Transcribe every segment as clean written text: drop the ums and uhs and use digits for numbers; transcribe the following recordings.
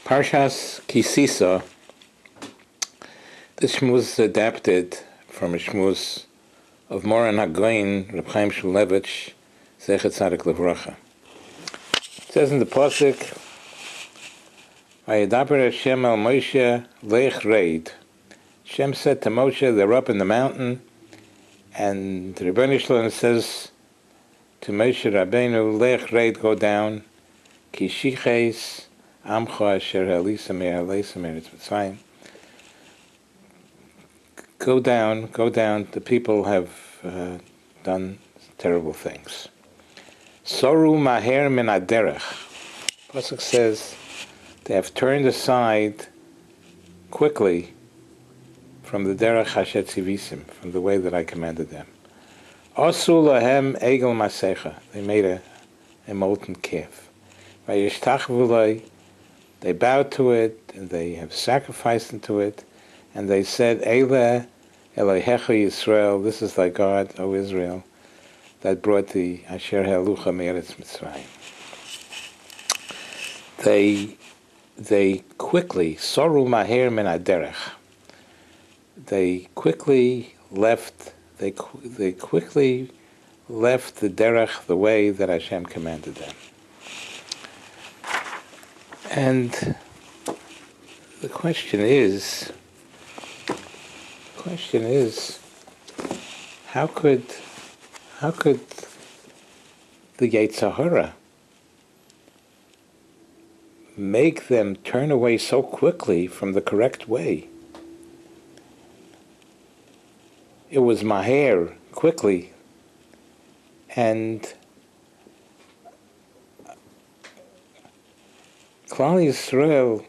Parshas Kisisa, this shmuz is adapted from a shmuz of Moran HaGoyin, Reb Chaim Shmulevich, Zechet Tzadik Livracha. It says in the pasuk, Vayedaber Hashem el Moshe lech reid. Hashem said to Moshe, they're up in the mountain, and the Rebbeinu Shalom says to Moshe Rabbeinu, lech reid, go down, ki shiches Amcha asher halisa me'aleisa me'eretz Mitzrayim. Go down, the people have done terrible things. Soru maher min haderech. Pasuk says they have turned aside quickly from the derech hasher tzivisim, from the way that I commanded them. Asu lahem egel masecha. They made a molten calf. Vayishtachvu lei. They bowed to it, and they have sacrificed unto it, and they said, Eile Elohecha Yisrael, this is thy God, O Israel, that brought thee Asher Helucha Me'eretz Mitzrayim. They quickly, Soru Maher Min Haderech, they quickly left the derech, the way that Hashem commanded them. And the question is, how could the Yetzer Hara make them turn away so quickly from the correct way? It was maher, quickly, and Klal Yisrael,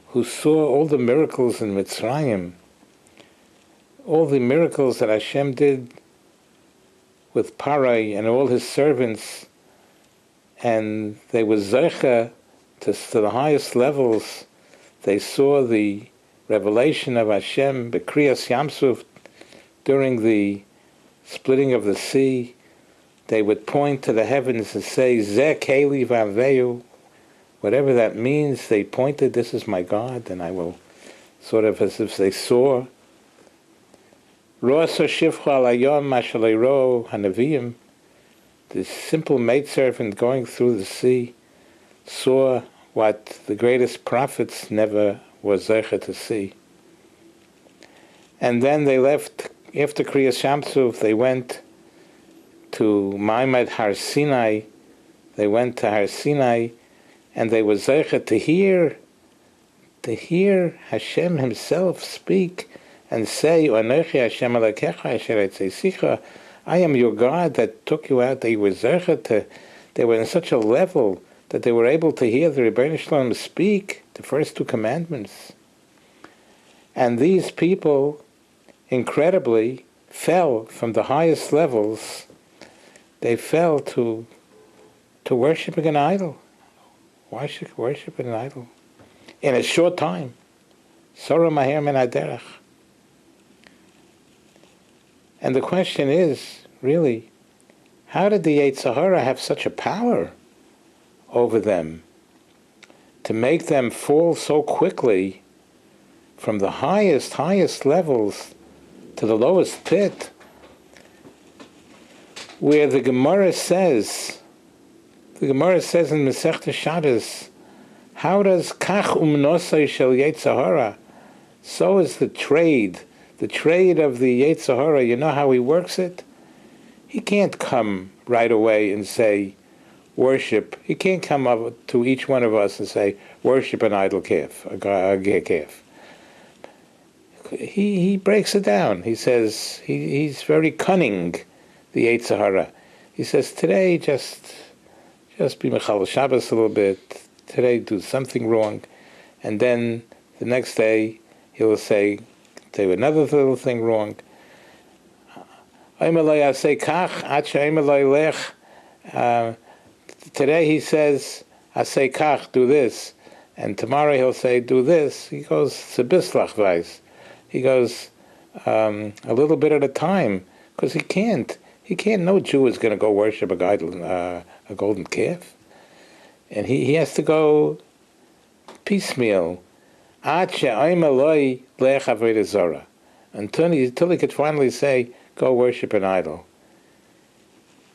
who saw all the miracles in Mitzrayim, all the miracles that Hashem did with Parai and all his servants, and they were zeicha to the highest levels. They saw the revelation of Hashem, B'kriyas Yamsuf, during the splitting of the sea. They would point to the heavens and say, Zeh Keli V'Aveyu. Whatever that means, they pointed, this is my God, and I will, sort of as if they saw. The simple maidservant going through the sea saw what the greatest prophets never were zeicha to see. And then they left, after Kriyas Yamsuf, they went to Ma'amad Har Sinai. They went to Har Sinai, and they were zeicha to hear Hashem Himself speak and say, Anochi Hashem Elokecha asher etzeisicha, I am your God that took you out. They were zeicha they were in such a level that they were able to hear the Rebbeinu Shalom speak the first two commandments. And these people, incredibly, fell from the highest levels. They fell to worshiping an idol. Worship an idol in a short time. Soru maher min haderech. And the question is, really, how did the Yetzer Hara have such a power over them to make them fall so quickly from the highest levels to the lowest pit, where the Gemara says in Masechta Shabbos, how does kach umnosai shel Yetzer Hara? So is the trade of the Yetzer Hara. You know how he works it? He can't come right away and say, worship. He can't come up to each one of us and say, worship an idol calf, a calf. He breaks it down. He says, he's very cunning, the Yetzer Hara. He says, today just be Mechal Shabbos a little bit, today do something wrong, and then the next day he'll say another little thing wrong. Today he says, Asay kach, do this, and tomorrow he'll say, do this. He goes, Sebislach Weiss. He goes a little bit at a time, because he can't. No Jew is going to go worship a golden calf. And he has to go piecemeal, until he could finally say, go worship an idol.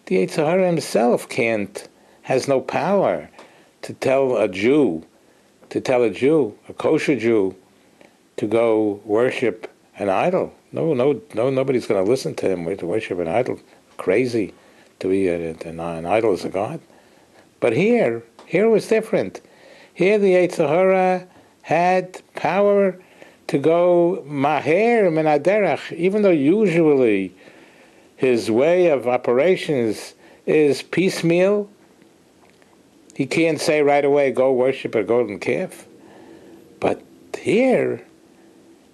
The Yetzer Hara himself has no power to tell a Jew, a kosher Jew, to go worship an idol. No, nobody's going to listen to him to worship an idol. Crazy to be an idol as a god. But here it was different. Here the Yetzer Hara had power to go maher min haderech, even though usually his way of operations is piecemeal. He can't say right away, go worship a golden calf. But here,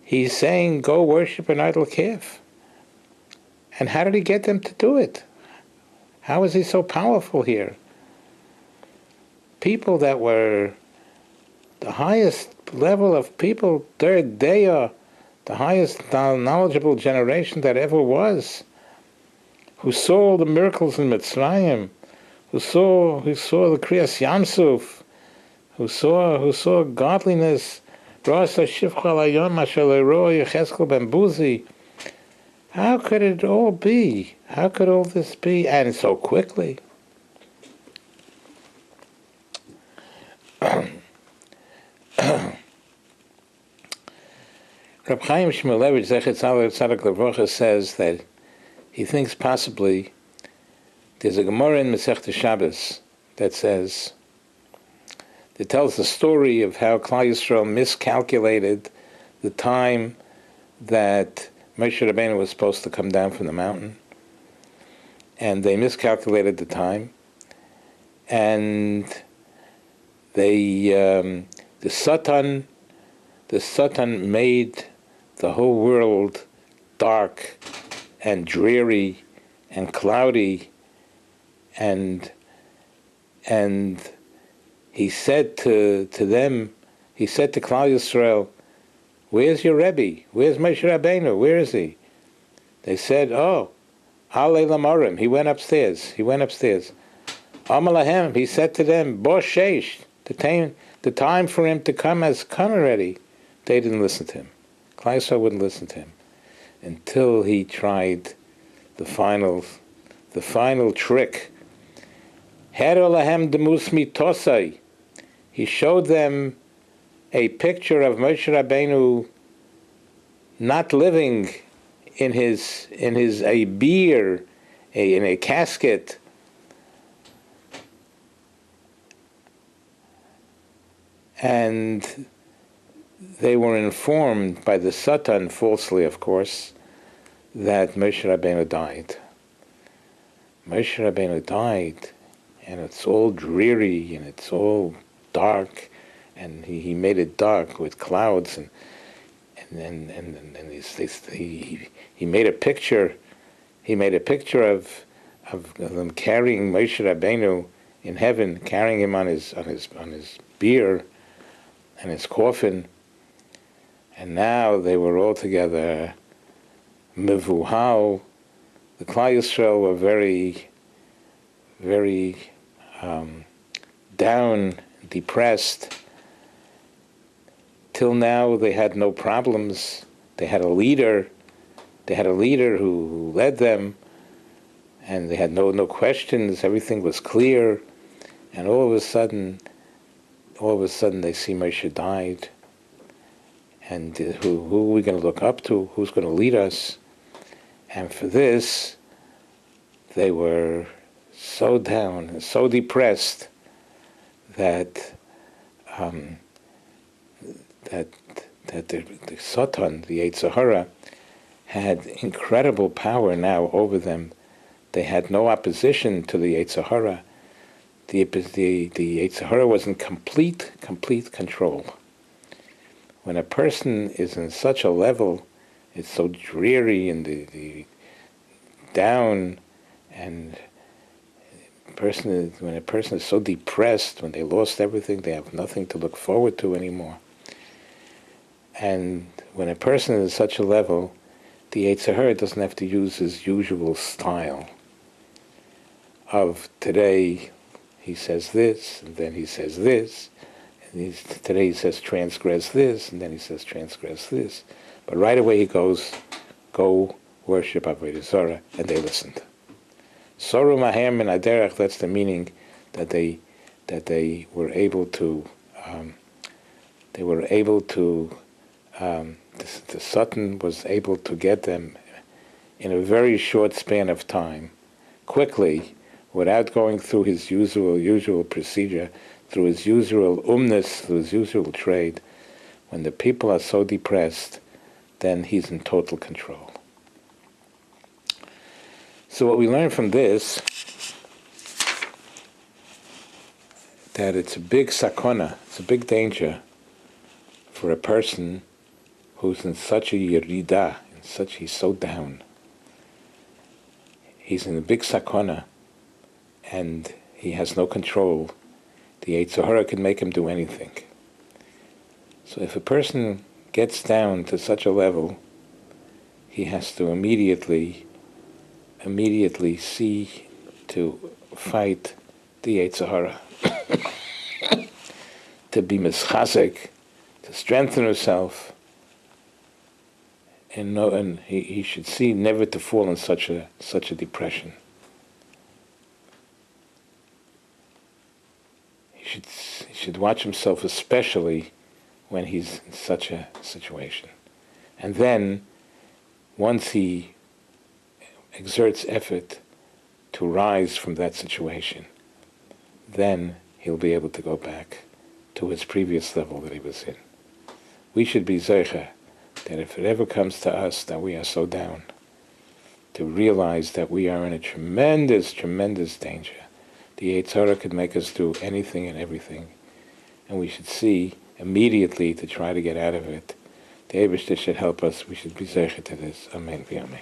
he's saying, go worship an idol calf. And how did he get them to do it? How is he so powerful here? People that were the highest level of people, they are the highest knowledgeable generation that ever was, who saw all the miracles in Mitzrayim, who saw the Kriyas Yamsuf, who saw godliness. How could it all be? How could all this be? And so quickly. Reb Chaim Shmulevich Zecher Tzadok Levracha says that he thinks possibly there's a Gemara in Masechta Shabbos that tells the story of how Klal Yisrael miscalculated the time that Moshe Rabbeinu was supposed to come down from the mountain, and they miscalculated the time, and the Satan made the whole world dark and dreary and cloudy, and he said to them, he said to Klal Yisrael, where's your Rebbe? Where's Moshe Rabbeinu? Where is he? They said, oh, Alei Lamorim. He went upstairs. Amalahem, he said to them, Bo Sheish, the time for him to come has come already. They didn't listen to him. Klal Yisrael wouldn't listen to him until he tried the final trick. Hero lahem demus mitosai. He showed them a picture of Moshe Rabbeinu not living in a bier, in a casket, and they were informed by the Satan, falsely of course, that Moshe Rabbeinu died. Moshe Rabbeinu died, and it's all dreary and it's all dark, and he made it dark with clouds, and he made a picture. He made a picture of them carrying Moshe Rabbeinu in heaven, carrying him on his bier and his coffin, and now they were all together. Mevuhal, the Klal Yisrael were very, very down, depressed. Till now, they had no problems. They had a leader. They had a leader who led them, and they had no questions. Everything was clear. And all of a sudden, they see Moshe died. And who are we going to look up to? Who's going to lead us? And for this, they were so down and so depressed that the Satan, the Yetzer Hara, had incredible power now over them. They had no opposition to the Yetzer Hara. The Yetzer Hara was in complete control. When a person is in such a level, it's so dreary and the down, and when a person is so depressed, when they lost everything, they have nothing to look forward to anymore. And when a person is at such a level, the Yetzer Hara doesn't have to use his usual style of today he says this, and then he says this, and Today he says transgress this, and then he says transgress this. But right away he goes, go worship Avodah Zarah, and they listened. Soru maher min haderech, that's the meaning that they were able to, the Satan was able to get them in a very short span of time, quickly, without going through his usual procedure, through his usual through his usual trade. When the people are so depressed, then he's in total control. So what we learn from this, that it's a big sakona, it's a big danger for a person who's in such a yerida, he's so down. He's in a big sakona, and he has no control. The Yetzer Hara can make him do anything. So if a person gets down to such a level, he has to immediately see to fight the Yetzer Hara, to be mischazek, to strengthen himself, and he should see never to fall in such a depression. He should watch himself, especially when he's in such a situation. And then, once he exerts effort to rise from that situation, then he'll be able to go back to his previous level that he was in. We should be zeicher that if it ever comes to us that we are so down, to realize that we are in a tremendous, tremendous danger. The Yetzer Hara could make us do anything and everything, and we should see immediately to try to get out of it. The Eibishter should help us. We should be zeicher to this. Amen v'amen.